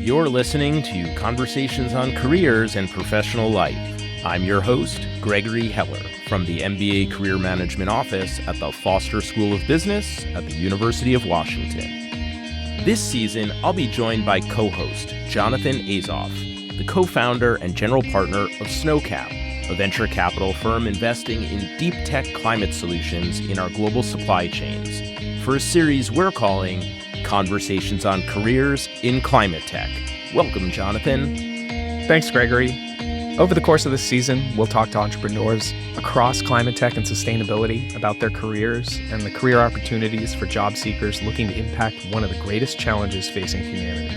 You're listening to Conversations on Careers and Professional Life. I'm your host, Gregory Heller, from the MBA Career Management Office at the Foster School of Business at the University of Washington. This season, I'll be joined by co-host Jonathan Azoff, the co-founder and general partner of Snowcap, a venture capital firm investing in deep tech climate solutions in our global supply chains, for a series we're calling Conversations on Careers in Climate Tech. Welcome, Jonathan. Thanks, Gregory. Over the course of this season, we'll talk to entrepreneurs across climate tech and sustainability about their careers and the career opportunities for job seekers looking to impact one of the greatest challenges facing humanity.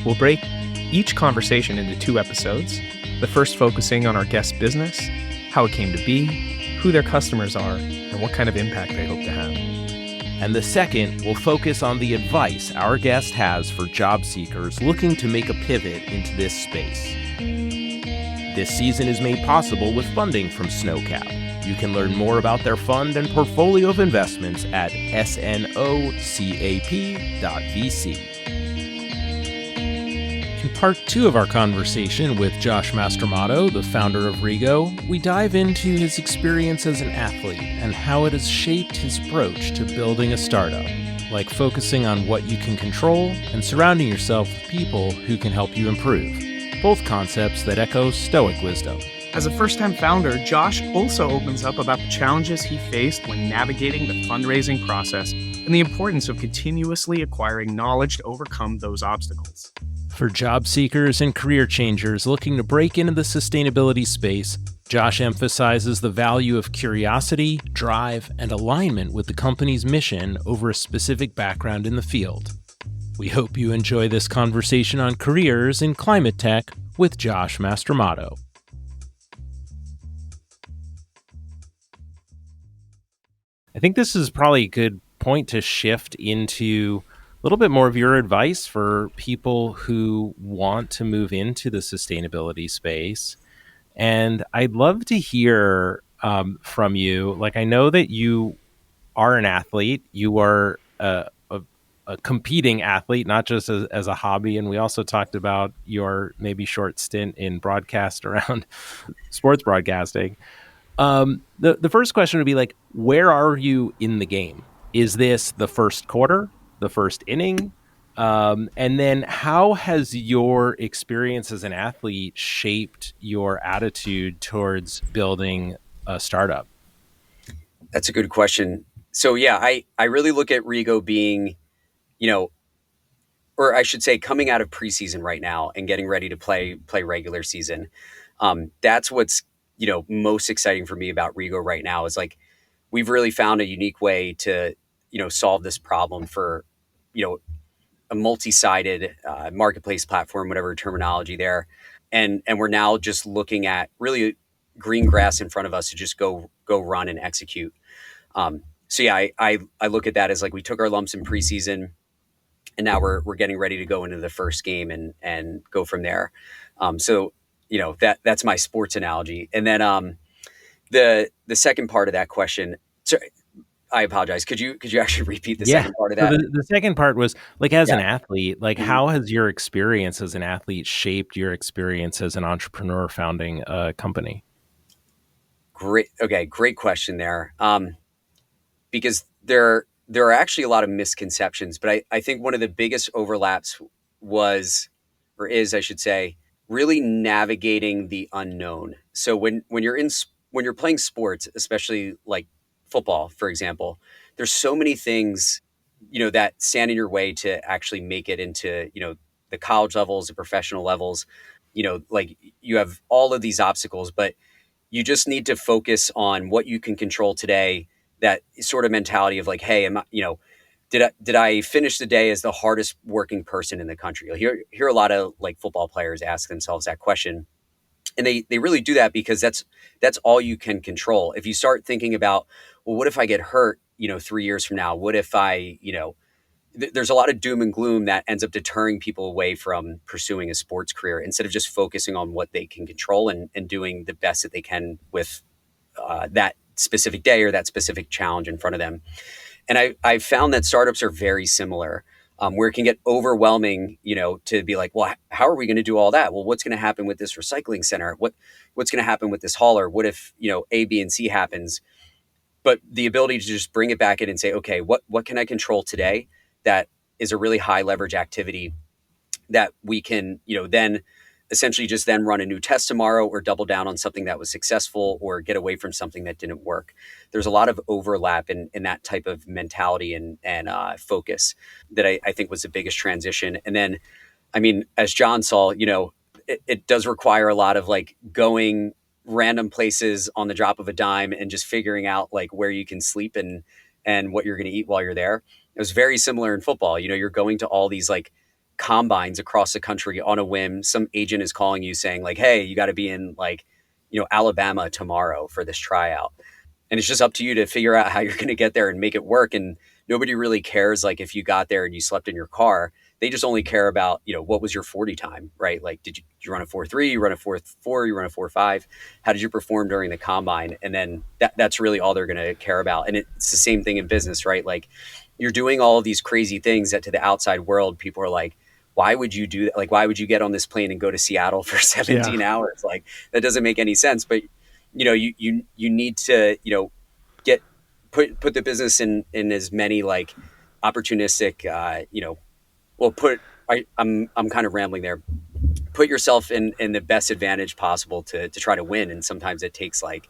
We'll break each conversation into 2 episodes, the first focusing on our guest's business, how it came to be, who their customers are, and what kind of impact they hope to have. And the second will focus on the advice our guest has for job seekers looking to make a pivot into this space. This season is made possible with funding from Snowcap. You can learn more about their fund and portfolio of investments at snocap.vc. In part 2 of our conversation with Josh Mastromatto, the founder of Rego, we dive into his experience as an athlete and how it has shaped his approach to building a startup, like focusing on what you can control and surrounding yourself with people who can help you improve, both concepts that echo Stoic wisdom. As a first-time founder, Josh also opens up about the challenges he faced when navigating the fundraising process and the importance of continuously acquiring knowledge to overcome those obstacles. For job seekers and career changers looking to break into the sustainability space, Josh emphasizes the value of curiosity, drive, and alignment with the company's mission over a specific background in the field. We hope you enjoy this conversation on careers in climate tech with Josh Mastromatto. I think this is probably a good point to shift into a little bit more of your advice for people who want to move into the sustainability space. And I'd love to hear from you. Like, I know that you are an athlete. You are a competing athlete, not just as a hobby. And we also talked about your maybe short stint in broadcast around sports broadcasting. The first question would be like, where are you in the game? Is this the first quarter, the first inning? And then how has your experience as an athlete shaped your attitude towards building a startup? That's a good question. So yeah, I really look at Rego being, or I should say coming out of preseason right now and getting ready to play regular season. That's what's, most exciting for me about Rego right now is like, we've really found a unique way to, solve this problem for, a multi-sided marketplace platform, whatever terminology there. And we're now just looking at really green grass in front of us to just go run and execute. So yeah, I look at that as like we took our lumps in preseason and now we're getting ready to go into the first game and go from there. So, that's my sports analogy. And then the second part of that question, sorry, I apologize. Could you actually repeat the second part of that? So the second part was like, as an athlete, like how has your experience as an athlete shaped your experience as an entrepreneur founding a company? Great. Okay. Great question there. Because there are actually a lot of misconceptions, but I think one of the biggest overlaps is, I should say, really navigating the unknown. So when you're playing sports, especially like football, for example, there's so many things, that stand in your way to actually make it into, the college levels, the professional levels, like you have all of these obstacles, but you just need to focus on what you can control today. That sort of mentality of like, hey, did I finish the day as the hardest working person in the country? You'll hear a lot of like football players ask themselves that question. And they really do that because that's all you can control. If you start thinking about, well, what if I get hurt, 3 years from now? What if I, there's a lot of doom and gloom that ends up deterring people away from pursuing a sports career instead of just focusing on what they can control and doing the best that they can with that specific day or that specific challenge in front of them. And I found that startups are very similar. where it can get overwhelming, to be like, well, how are we going to do all that? Well, what's going to happen with this recycling center? What's going to happen with this hauler? What if, A, B, and C happens? But the ability to just bring it back in and say, okay, what can I control today that is a really high leverage activity that we can, then essentially just then run a new test tomorrow, or double down on something that was successful, or get away from something that didn't work. There's a lot of overlap in that type of mentality and focus that I think was the biggest transition. And then, I mean, as John saw, it does require a lot of like going random places on the drop of a dime and just figuring out like where you can sleep and what you're going to eat while you're there. It was very similar in football. You're going to all these like combines across the country on a whim. Some agent is calling you saying like, hey, you got to be in like, Alabama tomorrow for this tryout. And it's just up to you to figure out how you're going to get there and make it work. And nobody really cares like if you got there and you slept in your car. They just only care about, what was your 40 time, right? Like, did you run a 4.3, you run a 4.4, you run a 4.5? How did you perform during the combine? And then that's really all they're going to care about. And it's the same thing in business, right? Like, you're doing all of these crazy things that to the outside world, people are like, why would you do that? Like, why would you get on this plane and go to Seattle for 17 Yeah. hours? Like, that doesn't make any sense. But, you need to, get, put the business in as many like opportunistic, well, I'm kind of rambling there. Put yourself in the best advantage possible to try to win. And sometimes it takes like,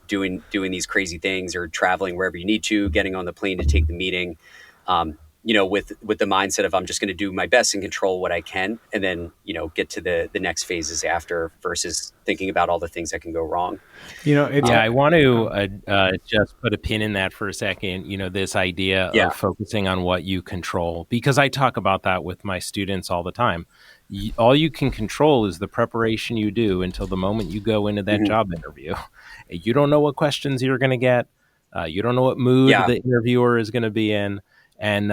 doing these crazy things, or traveling wherever you need to, getting on the plane to take the meeting, with the mindset of I'm just going to do my best and control what I can, and then, get to the next phases after, versus thinking about all the things that can go wrong. It's Yeah, I want to oh, just put a pin in that for a second. This idea Yeah. of focusing on what you control, because I talk about that with my students all the time. All you can control is the preparation you do until the moment you go into that Hmm. job interview. You don't know what questions you're going to get. You don't know what mood Yeah. the interviewer is going to be in. And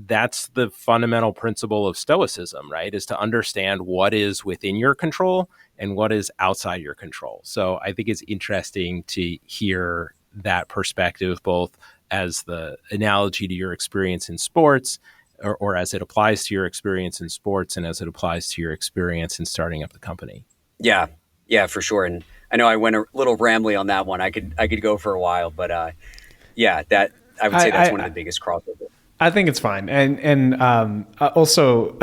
that's the fundamental principle of Stoicism, right? Is to understand what is within your control and what is outside your control. So I think it's interesting to hear that perspective, both as the analogy to your experience in sports, or as it applies to your experience in sports, and as it applies to your experience in starting up the company. Yeah. Yeah, for sure. And I know I went a little rambly on that one. I could go for a while, but yeah, that I would say that's one of I the biggest crossovers. I think it's fine, and also,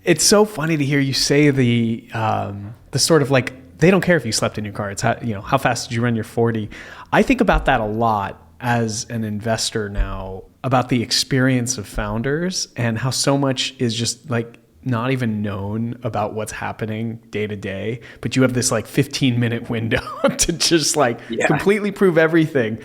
it's so funny to hear you say the sort of like they don't care if you slept in your car. It's how fast did you run your 40. I think about that a lot as an investor now, about the experience of founders and how so much is just like not even known about what's happening day to day, but you have this like 15-minute window to just like Yeah. completely prove everything.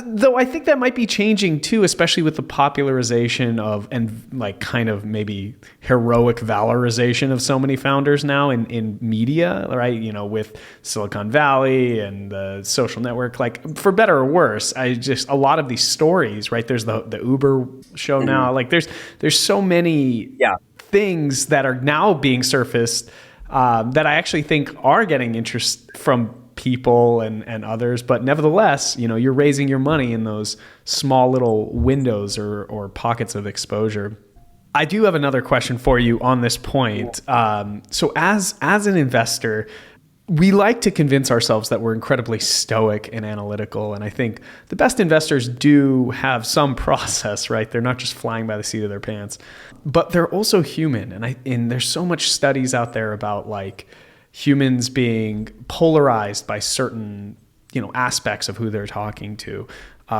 Though I think that might be changing too, especially with the popularization of, and like kind of maybe heroic valorization of so many founders now in media, right? With Silicon Valley and the social network, like for better or worse, a lot of these stories, right? There's the Uber show Hmm. now. Like there's so many Yeah. things that are now being surfaced, that I actually think are getting interest from people and others. But nevertheless, you're raising your money in those small little windows or pockets of exposure. I do have another question for you on this point. So as an investor, we like to convince ourselves that we're incredibly stoic and analytical. And I think the best investors do have some process, right? They're not just flying by the seat of their pants, but they're also human. And there's so much studies out there about like humans being polarized by certain, aspects of who they're talking to,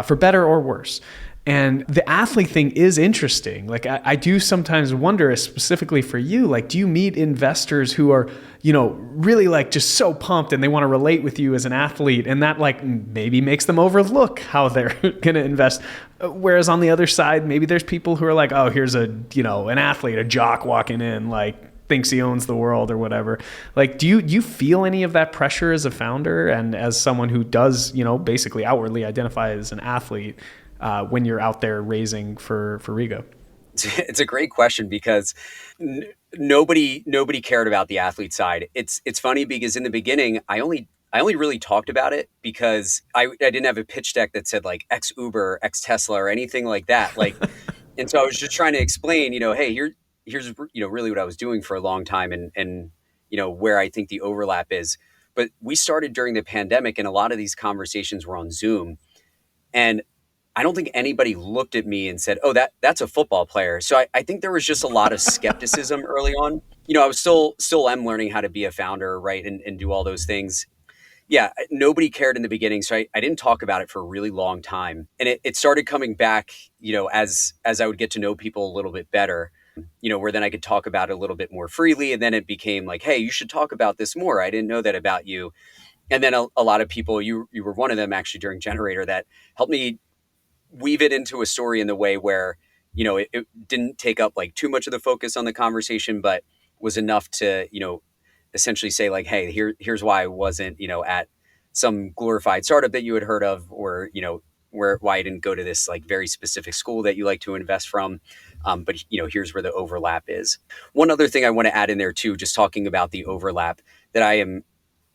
for better or worse. And the athlete thing is interesting. Like I do sometimes wonder, specifically for you, like, do you meet investors who are, really like just so pumped and they want to relate with you as an athlete, and that like maybe makes them overlook how they're going to invest. Whereas on the other side, maybe there's people who are like, oh, here's an athlete, a jock walking in, like thinks he owns the world or whatever. Like, do you feel any of that pressure as a founder and as someone who does, basically outwardly identify as an athlete, when you're out there raising for Rego? It's a great question because nobody cared about the athlete side. It's funny because in the beginning, I only really talked about it because I didn't have a pitch deck that said like X Uber, X Tesla, or anything like that. Like, And so I was just trying to explain, hey, here's really what I was doing for a long time, and where I think the overlap is. But we started during the pandemic, and a lot of these conversations were on Zoom, and I don't think anybody looked at me and said, "Oh, that's a football player." So I think there was just a lot of skepticism early on. I was still am learning how to be a founder, right, and do all those things. Yeah, nobody cared in the beginning, so I didn't talk about it for a really long time, and it started coming back, as I would get to know people a little bit better, where then I could talk about it a little bit more freely, and then it became like, hey, you should talk about this more. I didn't know that about you, and then a lot of people, you were one of them actually during Generator that helped me weave it into a story in the way where it didn't take up like too much of the focus on the conversation, but was enough to essentially say like, hey, here's why I wasn't at some glorified startup that you had heard of, or why I didn't go to this like very specific school that you like to invest from, but here's where the overlap is. One other thing I want to add in there too, just talking about the overlap, that I am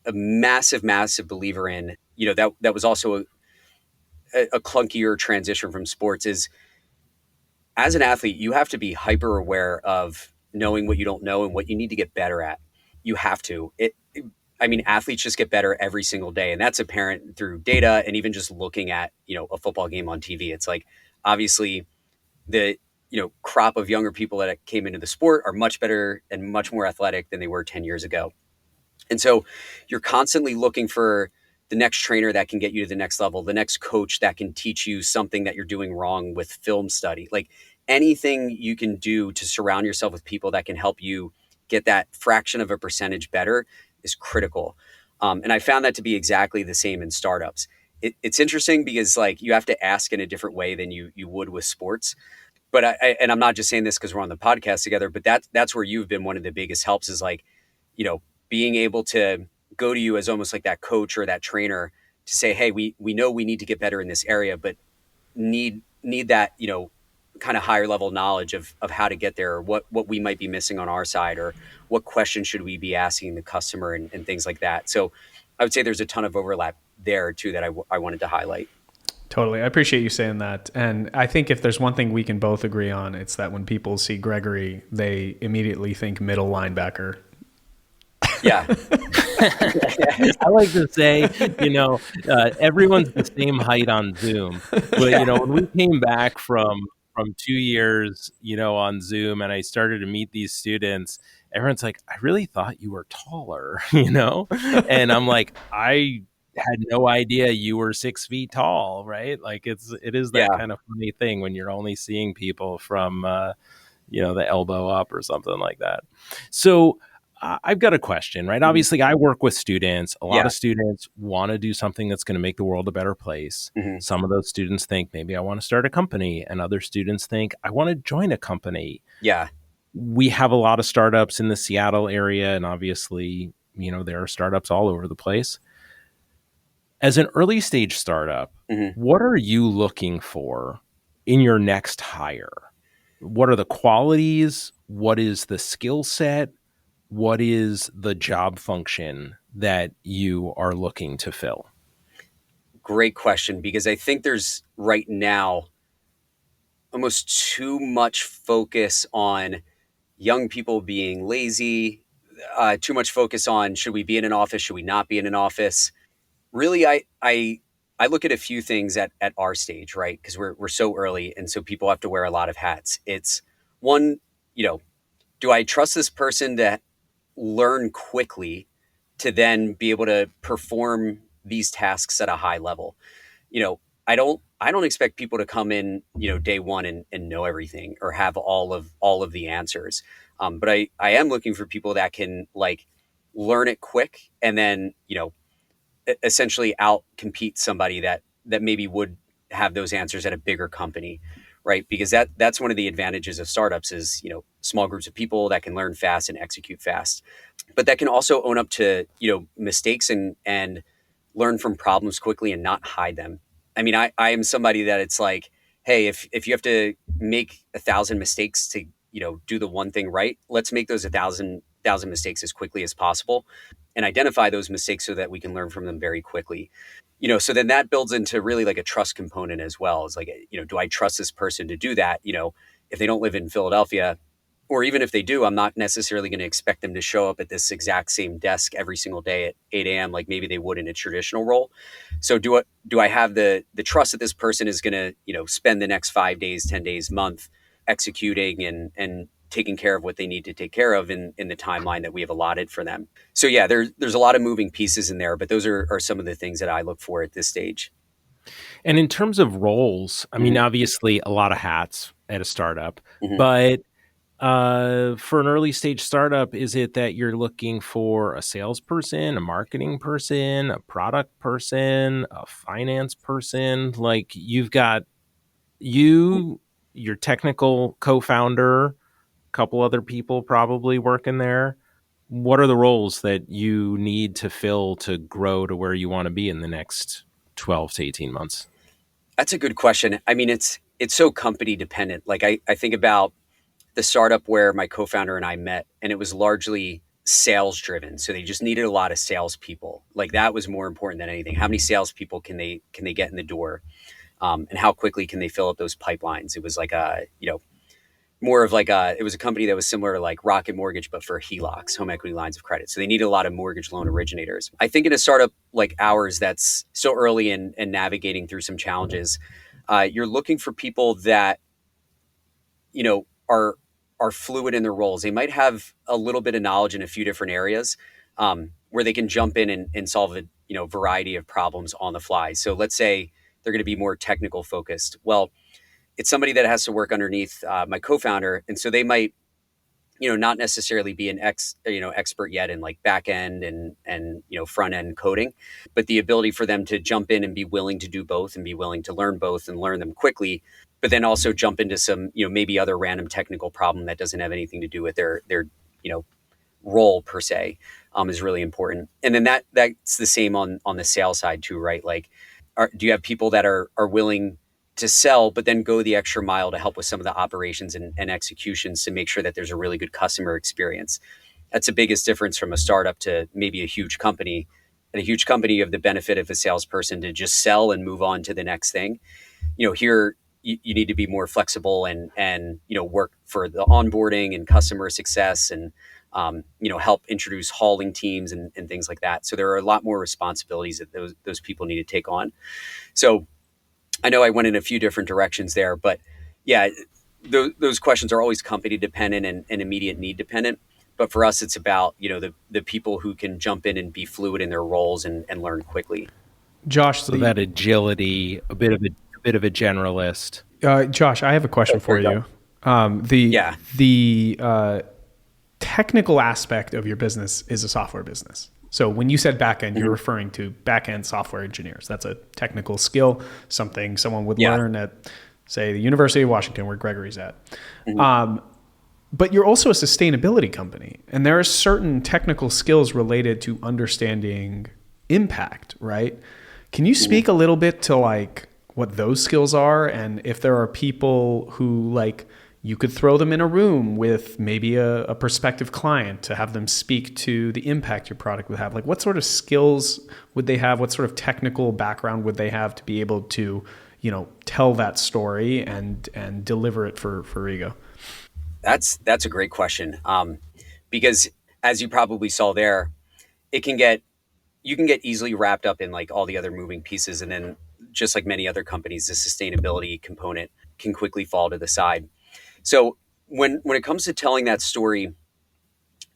a massive believer in, that was also a clunkier transition from sports, is as an athlete, you have to be hyper aware of knowing what you don't know and what you need to get better at. You have to. I mean, athletes just get better every single day, and that's apparent through data and even just looking at a football game on TV. It's like obviously the crop of younger people that came into the sport are much better and much more athletic than they were 10 years ago. And so you're constantly looking for the next trainer that can get you to the next level, the next coach that can teach you something that you're doing wrong with film study. Like anything you can do to surround yourself with people that can help you get that fraction of a percentage better is critical. And I found that to be exactly the same in startups. It's interesting because like you have to ask in a different way than you would with sports. But and I'm not just saying this because we're on the podcast together, but that's where you've been one of the biggest helps, is like, being able to go to you as almost like that coach or that trainer to say, hey, we know we need to get better in this area, but need that, kind of higher level knowledge of how to get there, or what we might be missing on our side, or what questions should we be asking the customer, and things like that. So I would say there's a ton of overlap there too that I wanted to highlight. Totally. I appreciate you saying that. And I think if there's one thing we can both agree on, it's that when people see Gregory, they immediately think middle linebacker. Yeah. I like to say, everyone's the same height on Zoom. But, when we came back from 2 years, on Zoom, and I started to meet these students, everyone's like, I really thought you were taller, And I'm like, I had no idea you were 6 feet tall, right? Like it is that Yeah. kind of funny thing when you're only seeing people from, the elbow up or something like that. So I've got a question, right? Mhm. Obviously, I work with students. A lot Yeah. of students want to do something that's going to make the world a better place. Hmm. Some of those students think maybe I want to start a company, and other students think I want to join a company. Yeah. We have a lot of startups in the Seattle area, and obviously, there are startups all over the place. As an early stage startup, Hmm. what are you looking for in your next hire? What are the qualities? What is the skill set? What is the job function that you are looking to fill? Great question, because I think there's right now almost too much focus on young people being lazy, too much focus on should we be in an office, should we not be in an office. Really, I look at a few things at our stage, right? Because we're so early, and so people have to wear a lot of hats. It's one, do I trust this person to learn quickly to then be able to perform these tasks at a high level? you know, I don't expect people to come in, day one and know everything or have all of the answers. But I am looking for people that can like learn it quick, and then, essentially out compete somebody that maybe would have those answers at a bigger company, right? Because that's one of the advantages of startups is, small groups of people that can learn fast and execute fast, but that can also own up to, mistakes, and learn from problems quickly and not hide them. I mean, I am somebody that it's like, hey, if you have to make 1,000 mistakes to, do the one thing right, let's make those 1,000 mistakes as quickly as possible, and identify those mistakes so that we can learn from them very quickly. So then that builds into really like a trust component as well. It's like, do I trust this person to do that? if they don't live in Philadelphia, or even if they do, I'm not necessarily going to expect them to show up at this exact same desk every single day at 8 a.m. like maybe they would in a traditional role. So do I have the trust that this person is going to, spend the next 5 days, 10 days, month executing and taking care of what they need to take care of in the timeline that we have allotted for them. So yeah, there's a lot of moving pieces in there, but those are some of the things that I look for at this stage. And in terms of roles, I mean, Mm-hmm. obviously a lot of hats at a startup, Mm-hmm. but for an early stage startup, is it that you're looking for a salesperson, a marketing person, a product person, a finance person? Like you've got you, your technical co-founder, a couple other people probably working there. What are the roles that you need to fill to grow to where you want to be in the next 12 to 18 months? That's a good question. I mean, it's so company dependent. Like I think about the startup where my co-founder and I met, and it was largely sales driven. So they just needed a lot of salespeople. Like that was more important than anything. How many salespeople can they get in the door, and how quickly can they fill up those pipelines? It was like more of like it was a company that was similar to like Rocket Mortgage, but for HELOCs, home equity lines of credit. So they needed a lot of mortgage loan originators. I think in a startup like ours that's so early and navigating through some challenges, you're looking for people that are fluid in their roles. They might have a little bit of knowledge in a few different areas, where they can jump in and solve a variety of problems on the fly. So let's say they're going to be more technical focused. Well, it's somebody that has to work underneath my co-founder, and so they might not necessarily be an expert yet in like back end and front end coding, but the ability for them to jump in and be willing to do both and be willing to learn both and learn them quickly, but then also jump into some maybe other random technical problem that doesn't have anything to do with their you know role per se, is really important. And then that's the same on the sales side too, right? Like, do you have people that are willing to sell, but then go the extra mile to help with some of the operations and executions to make sure that there's a really good customer experience? That's the biggest difference from a startup to maybe a huge company. At a huge company, you have the benefit of a salesperson to just sell and move on to the next thing. Here you need to be more flexible and work for the onboarding and customer success and help introduce hauling teams and things like that. So there are a lot more responsibilities that those people need to take on. So I know I went in a few different directions there, but yeah, those questions are always company dependent and immediate need dependent. But for us, it's about the people who can jump in and be fluid in their roles and learn quickly. Josh, So that agility, a bit of a generalist. Josh, I have a question for you. The Yeah. technical aspect of your business is a software business. So when you said backend, you're referring to backend software engineers. That's a technical skill, something someone would Yeah. learn at, say, the University of Washington, where Gregory's at. Mhm. But you're also a sustainability company, and there are certain technical skills related to understanding impact, right? Can you speak a little bit to like what those skills are, and if there are people who like you could throw them in a room with maybe a prospective client to have them speak to the impact your product would have? Like what sort of skills would they have? What sort of technical background would they have to be able to, tell that story and deliver it for Rego? That's a great question, because as you probably saw there, it can get you can get easily wrapped up in like all the other moving pieces, and then just like many other companies, the sustainability component can quickly fall to the side. So when it comes to telling that story,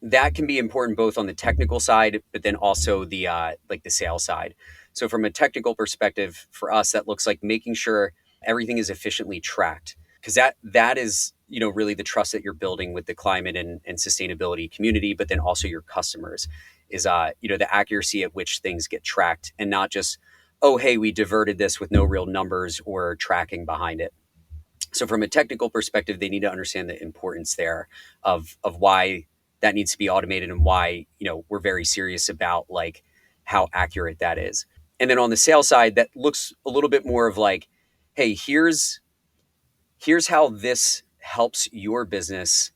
that can be important both on the technical side, but then also the like the sales side. So from a technical perspective, for us, that looks like making sure everything is efficiently tracked, because that is really the trust that you're building with the climate and sustainability community, but then also your customers is the accuracy at which things get tracked and not just, oh hey, we diverted this with no real numbers or tracking behind it. So from a technical perspective, they need to understand the importance there of why that needs to be automated and why we're very serious about like how accurate that is. And then on the sales side, that looks a little bit more of like, hey, here's how this helps your business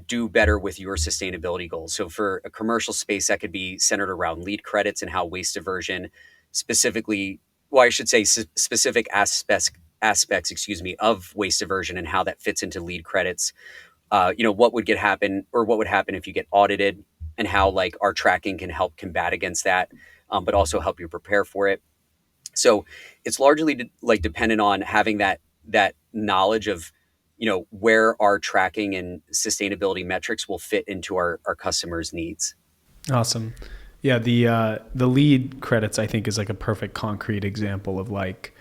do better with your sustainability goals. So for a commercial space, that could be centered around lead credits and how waste diversion specifically, well, I should say specific aspects, excuse me, of waste diversion and how that fits into lead credits. What would get happen or what would happen if you get audited, and how like our tracking can help combat against that, but also help you prepare for it. So it's largely like dependent on having that knowledge of where our tracking and sustainability metrics will fit into our customers' needs. Awesome. Yeah, the lead credits I think is like a perfect concrete example of like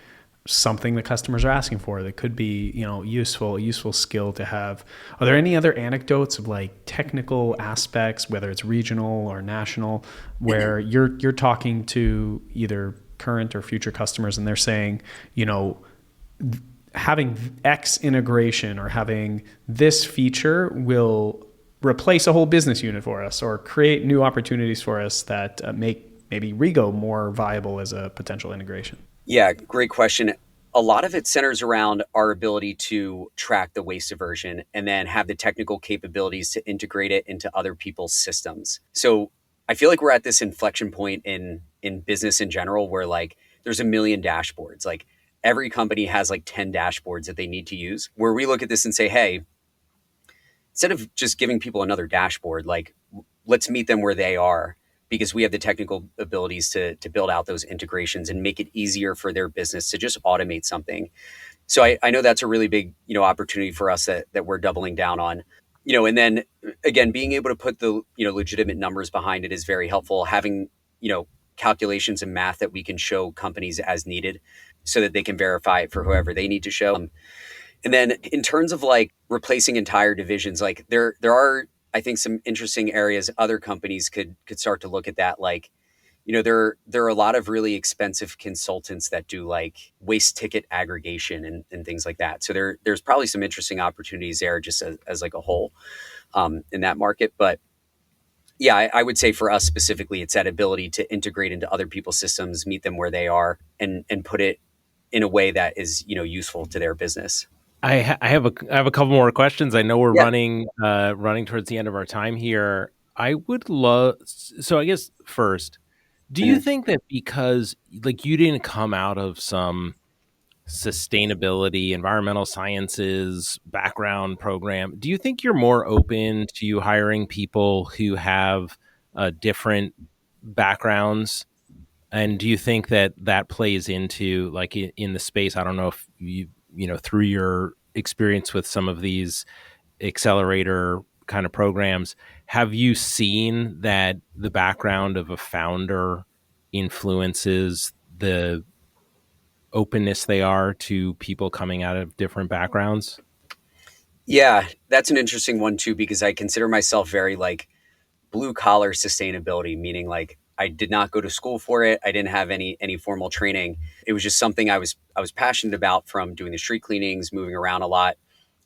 something the customers are asking for that could be, useful skill to have. Are there any other anecdotes of like technical aspects, whether it's regional or national, where you're talking to either current or future customers and they're saying, having X integration or having this feature will replace a whole business unit for us or create new opportunities for us that make maybe Rego more viable as a potential integration? Yeah, great question. A lot of it centers around our ability to track the waste diversion and then have the technical capabilities to integrate it into other people's systems. So I feel like we're at this inflection point in business in general where like there's a million dashboards. Like every company has like 10 dashboards that they need to use. Where we look at this and say, hey, instead of just giving people another dashboard, like let's meet them where they are, because we have the technical abilities to build out those integrations and make it easier for their business to just automate something. So I know that's a really big, opportunity for us that we're doubling down on. And then again, being able to put the, legitimate numbers behind it is very helpful. Having, calculations and math that we can show companies as needed so that they can verify it for whoever they need to show. And then in terms of like replacing entire divisions, like there are, I think, some interesting areas other companies could start to look at that. Like, there are a lot of really expensive consultants that do like waste ticket aggregation and things like that. So there's probably some interesting opportunities there just as like a whole, in that market. But yeah, I would say for us specifically, it's that ability to integrate into other people's systems, meet them where they are, and put it in a way that is, useful to their business. I have a couple more questions. I know we're Yeah. running towards the end of our time here. I would love, so I guess first, do you Mhm. think that because like you didn't come out of some sustainability, environmental sciences background program, do you think you're more open to hiring people who have different backgrounds? And do you think that that plays into like in the space? I don't know if through your experience with some of these accelerator kind of programs, have you seen that the background of a founder influences the openness they are to people coming out of different backgrounds? Yeah, that's an interesting one too, because I consider myself very like blue collar sustainability, meaning like I did not go to school for it. I didn't have any formal training. It was just something I was passionate about from doing the street cleanings, moving around a lot.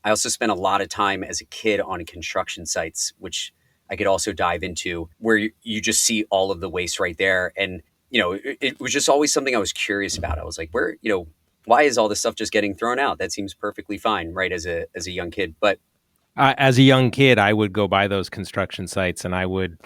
I also spent a lot of time as a kid on construction sites, which I could also dive into, where you just see all of the waste right there. And, it was just always something I was curious about. I was like, why is all this stuff just getting thrown out? That seems perfectly fine, right? As a young kid. But As a young kid, I would go by those construction sites and I would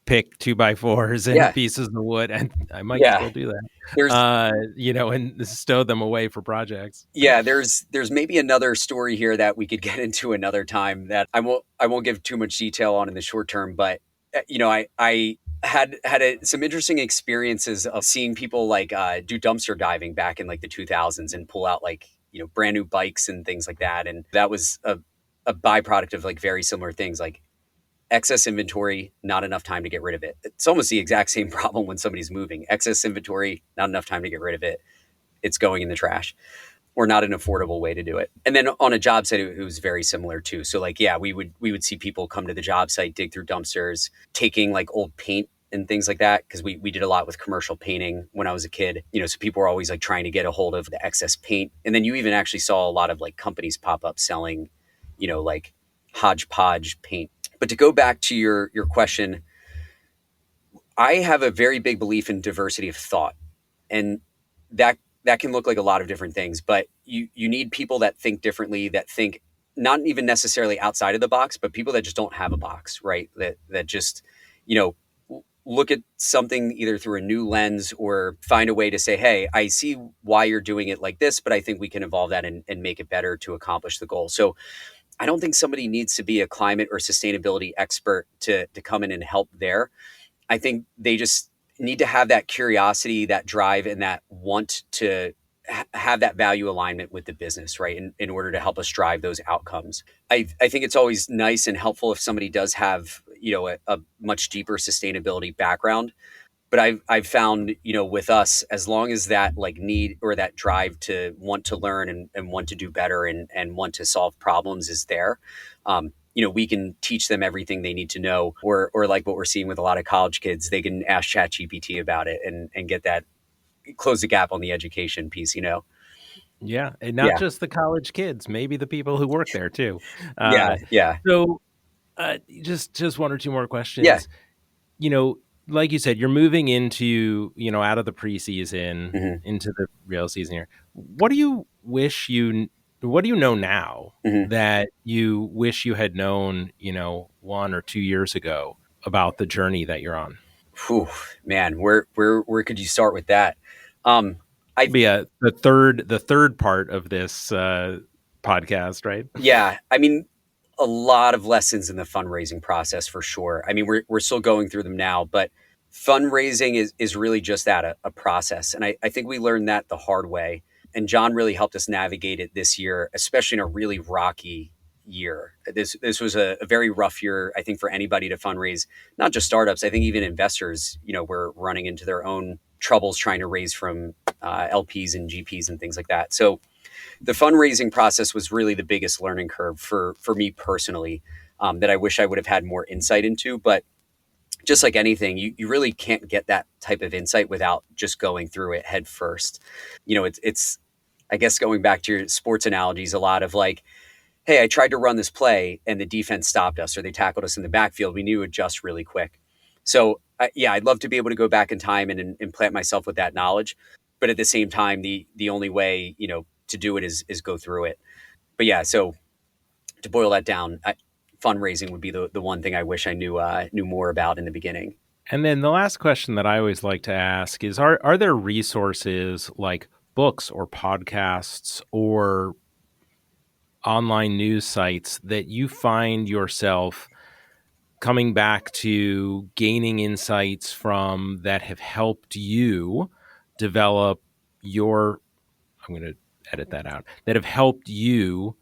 pick two by fours and yeah, pieces of wood, and I might yeah, still do that. there's And stow them away for projects. Yeah, there's maybe another story here that we could get into another time that I won't give too much detail on in the short term, but I had some interesting experiences of seeing people like do dumpster diving back in like the 2000s and pull out like brand new bikes and things like that, and that was a byproduct of like very similar things like excess inventory, not enough time to get rid of it. It's almost the exact same problem when somebody's moving. Excess inventory, not enough time to get rid of it. It's going in the trash, or not an affordable way to do it. And then on a job site, it was very similar too. So like, yeah, we would see people come to the job site, dig through dumpsters, taking like old paint and things like that. Cause we did a lot with commercial painting when I was a kid, so people were always like trying to get a hold of the excess paint. And then you even actually saw a lot of like companies pop up selling, like hodgepodge paint. But to go back to your question, I have a very big belief in diversity of thought, and that can look like a lot of different things, but you need people that think differently, that think not even necessarily outside of the box, but people that just don't have a box, right? That just, you know, look at something either through a new lens or find a way to say, hey, I see why you're doing it like this, but I think we can evolve that and make it better to accomplish the goal. So I don't think somebody needs to be a climate or sustainability expert to come in and help there. I think they just need to have that curiosity, that drive, and that want to have that value alignment with the business, right? In order to help us drive those outcomes. I think it's always nice and helpful if somebody does have, a much deeper sustainability background. But I've found, with us, as long as that like need or that drive to want to learn and want to do better and want to solve problems is there, we can teach them everything they need to know, or like what we're seeing with a lot of college kids, they can ask ChatGPT about it and get that, close the gap on the education piece. Yeah, and not Yeah. just the college kids, maybe the people who work there too. Yeah. Uh, Yeah. so, just one or two more Yeah. questions. You know, like you said, you're moving into, out of the preseason Hmm. into the real season here. What do you wish what do you know now Hmm. that you wish you had known, 1 or 2 years ago about the journey that you're on? Whew, man, where could you start with that? Um, I Be the third part of this podcast, right? Yeah, I mean, a lot of lessons in the fundraising process for sure. I mean, we're still going through them now, but fundraising is really just that, a process. And I think we learned that the hard way. And John really helped us navigate it this year, especially in a really rocky year. This was a very rough year, I think, for anybody to fundraise, not just startups. I think even investors, were running into their own troubles trying to raise from LPs and GPs and things like that. So the fundraising process was really the biggest learning curve for me personally, that I wish I would have had more insight into. But just like anything, you really can't get that type of insight without just going through it head first. It's I guess going back to your sports analogies, a lot of like, hey, I tried to run this play and the defense stopped us or they tackled us in the backfield. We knew to adjust really quick. So yeah, I'd love to be able to go back in time and implant myself with that knowledge. But at the same time, the only way, to do it is go through it. But yeah, so to boil that down, fundraising would be the one thing I wish I knew more about in the beginning. And then the last question that I always like to ask is, are there resources like books or podcasts or online news sites that you find yourself coming back to, gaining insights from, that have helped you develop your, I'm going to edit that out, that have helped you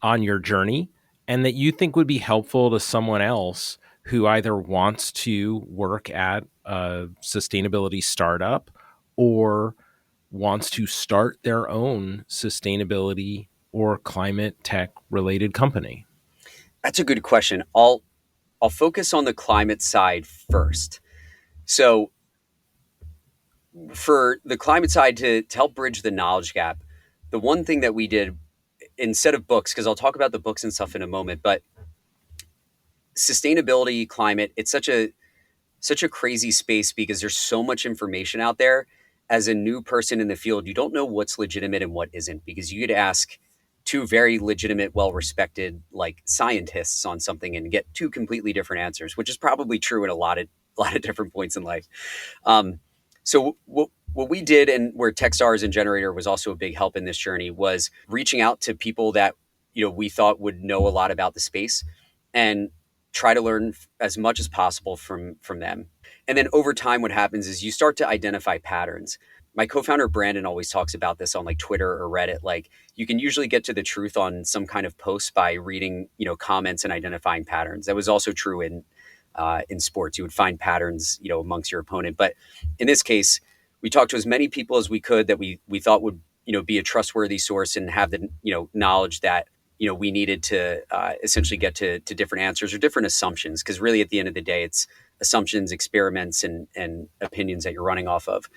on your journey, and that you think would be helpful to someone else who either wants to work at a sustainability startup or wants to start their own sustainability or climate tech related company? That's a good question. I'll focus on the climate side first. So for the climate side, to help bridge the knowledge gap, the one thing that we did instead of books, because I'll talk about the books and stuff in a moment, but sustainability, climate, it's such a crazy space because there's so much information out there. As a new person in the field, you don't know what's legitimate and what isn't, because you could ask two very legitimate, well-respected like scientists on something and get two completely different answers, which is probably true in a lot of different points in life. So what we did, and where Techstars and Generator was also a big help in this journey, was reaching out to people that we thought would know a lot about the space and try to learn as much as possible from them. And then over time, what happens is you start to identify patterns. My co-founder Brandon always talks about this on like Twitter or Reddit. Like, you can usually get to the truth on some kind of post by reading, comments and identifying patterns. That was also true in sports. You would find patterns, amongst your opponent. But in this case, we talked to as many people as we could that we thought would, be a trustworthy source and have the, knowledge that, we needed to essentially get to different answers or different assumptions. Because really, at the end of the day, it's assumptions, experiments, and opinions that you're running off of.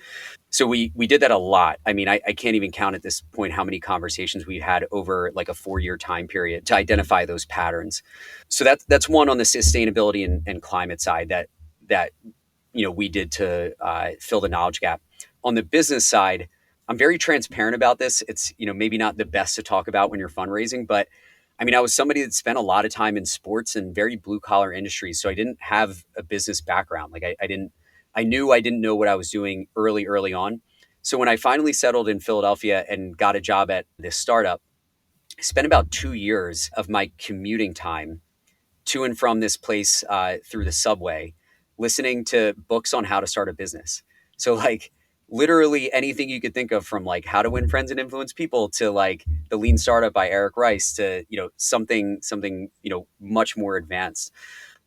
So we did that a lot. I mean, I can't even count at this point how many conversations we had over like a 4-year time period to identify those patterns. So that's one on the sustainability and climate side that we did to fill the knowledge gap. On the business side, I'm very transparent about this. It's maybe not the best to talk about when you're fundraising, but I mean, I was somebody that spent a lot of time in sports and very blue collar industries. So I didn't have a business background. Like I knew I didn't know what I was doing early on. So when I finally settled in Philadelphia and got a job at this startup, I spent about 2 years of my commuting time to and from this place through the subway, listening to books on how to start a business. So like literally anything you could think of, from like How to Win Friends and Influence People to like The Lean Startup by Eric Rice to, something, much more advanced.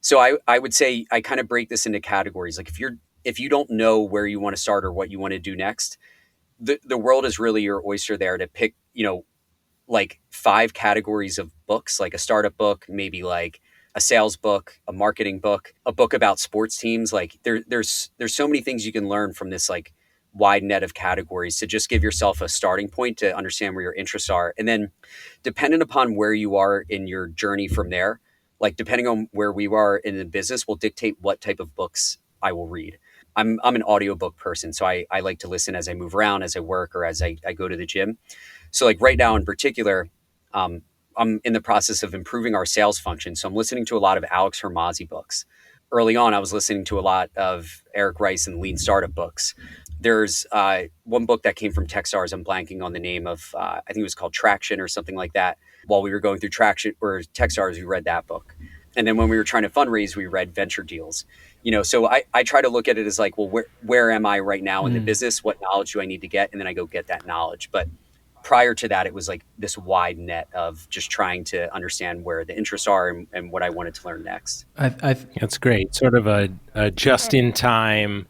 So I would say I kind of break this into categories. Like if you don't know where you want to start or what you want to do next, the world is really your oyster there to pick, like 5 categories of books, like a startup book, maybe like a sales book, a marketing book, a book about sports teams. Like there's so many things you can learn from this like wide net of categories to just give yourself a starting point to understand where your interests are. And then dependent upon where you are in your journey from there, like depending on where we are in the business will dictate what type of books I will read. I'm an audiobook person. So I like to listen as I move around, as I work, or as I go to the gym. So like right now in particular, um, I'm in the process of improving our sales function. So I'm listening to a lot of Alex Hermazi books. Early on, I was listening to a lot of Eric Rice and Lean Startup books. There's one book that came from Techstars. I'm blanking on the name of, I think it was called Traction or something like that. While we were going through Traction or Techstars, we read that book. And then when we were trying to fundraise, we read Venture Deals. So I try to look at it as like, well, where am I right now in the business? What knowledge do I need to get? And then I go get that knowledge. But prior to that, it was like this wide net of just trying to understand where the interests are and what I wanted to learn next. That's great. Sort of a just-in-time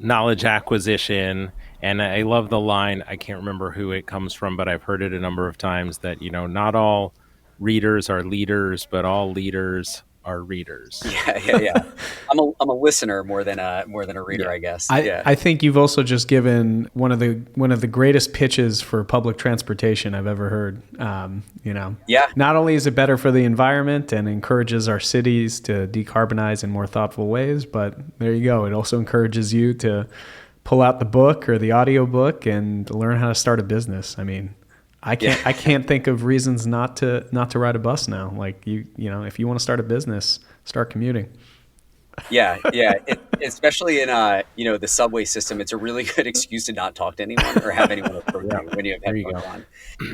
knowledge acquisition. And I love the line, I can't remember who it comes from, but I've heard it a number of times that, not all readers are leaders, but all leaders are readers. Yeah. I'm a listener more than a reader, yeah. I guess. I think you've also just given one of the greatest pitches for public transportation I've ever heard. Yeah. Not only is it better for the environment and encourages our cities to decarbonize in more thoughtful ways, but there you go. It also encourages you to pull out the book or the audiobook and learn how to start a business. I mean, I can't think of reasons not to ride a bus now. Like if you want to start a business, start commuting. Yeah. Especially in the subway system, it's a really good excuse to not talk to anyone or have anyone approach you when you have headphones on.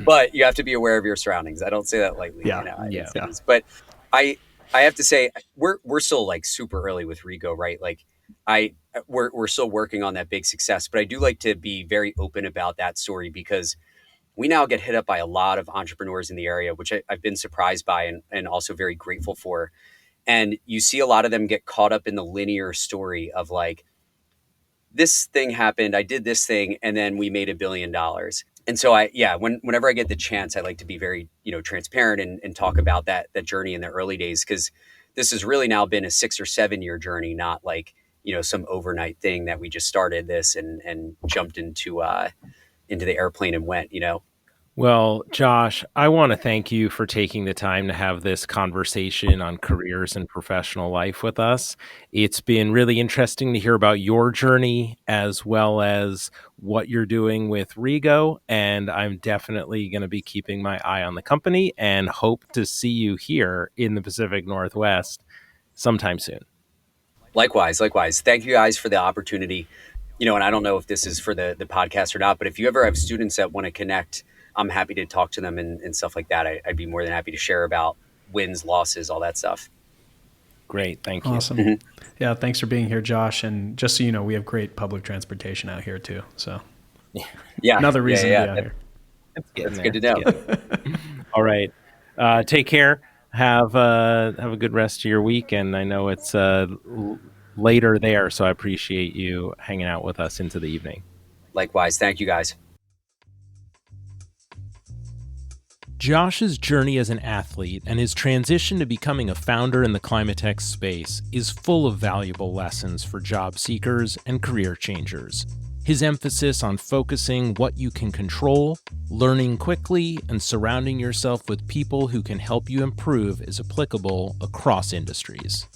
But you have to be aware of your surroundings. I don't say that lightly. But I have to say we're still like super early with Rego, right? Like we're still working on that big success. But I do like to be very open about that story because we now get hit up by a lot of entrepreneurs in the area, which I've been surprised by and also very grateful for. And you see a lot of them get caught up in the linear story of like, this thing happened, I did this thing, and then we made $1 billion. And so whenever I get the chance, I like to be very, transparent and talk about that journey in the early days, because this has really now been a 6 or 7 year journey, not like, some overnight thing that we just started this and jumped into the airplane and went. Well, Josh, I want to thank you for taking the time to have this conversation on careers and professional life with us. It's been really interesting to hear about your journey as well as what you're doing with Rego, and I'm definitely going to be keeping my eye on the company and hope to see you here in the Pacific Northwest sometime soon. Likewise. Thank you guys for the opportunity. And I don't know if this is for the podcast or not, but if you ever have students that want to connect, I'm happy to talk to them and stuff like that. I'd be more than happy to share about wins, losses, all that stuff. Great. Thank you. Awesome. Mm-hmm. Yeah. Thanks for being here, Josh. And just so you know, we have great public transportation out here too. So another reason to be out here. That's good to know. All right. Take care. Have a good rest of your week. And I know it's later there, so I appreciate you hanging out with us into the evening. Likewise. Thank you, guys. Josh's journey as an athlete and his transition to becoming a founder in the climate tech space is full of valuable lessons for job seekers and career changers. His emphasis on focusing what you can control, learning quickly, and surrounding yourself with people who can help you improve is applicable across industries.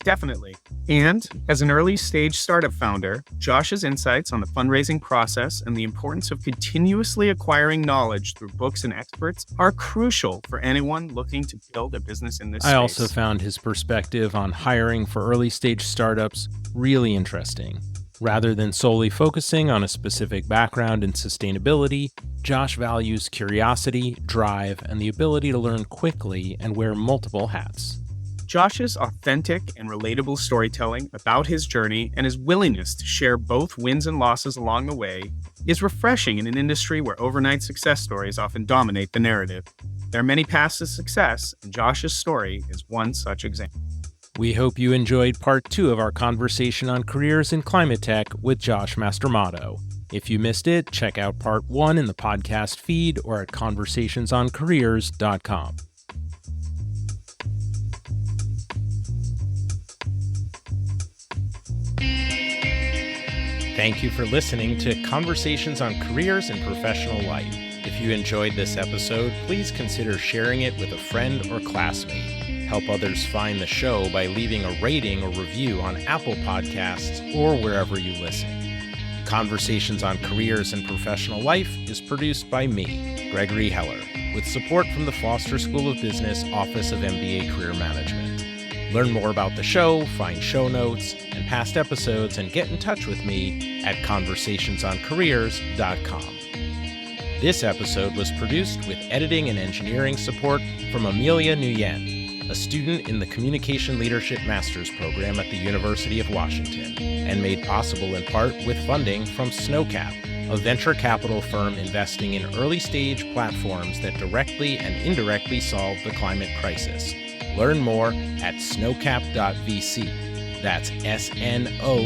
Definitely. And as an early stage startup founder, Josh's insights on the fundraising process and the importance of continuously acquiring knowledge through books and experts are crucial for anyone looking to build a business in this space. I also found his perspective on hiring for early stage startups really interesting. Rather than solely focusing on a specific background in sustainability, Josh values curiosity, drive, and the ability to learn quickly and wear multiple hats. Josh's authentic and relatable storytelling about his journey and his willingness to share both wins and losses along the way is refreshing in an industry where overnight success stories often dominate the narrative. There are many paths to success, and Josh's story is one such example. We hope you enjoyed part 2 of our conversation on careers in climate tech with Josh Mastromatto. If you missed it, check out part 1 in the podcast feed or at conversationsoncareers.com. Thank you for listening to Conversations on Careers and Professional Life. If you enjoyed this episode, please consider sharing it with a friend or classmate. Help others find the show by leaving a rating or review on Apple Podcasts or wherever you listen. Conversations on Careers and Professional Life is produced by me, Gregory Heller, with support from the Foster School of Business Office of MBA Career Management. Learn more about the show, find show notes, and past episodes, and get in touch with me at conversationsoncareers.com. This episode was produced with editing and engineering support from Amelia Nguyen, a student in the Communication Leadership Master's Program at the University of Washington, and made possible in part with funding from Snowcap, a venture capital firm investing in early-stage platforms that directly and indirectly solve the climate crisis. Learn more at snowcap.vc. That's SNOCAP.vc.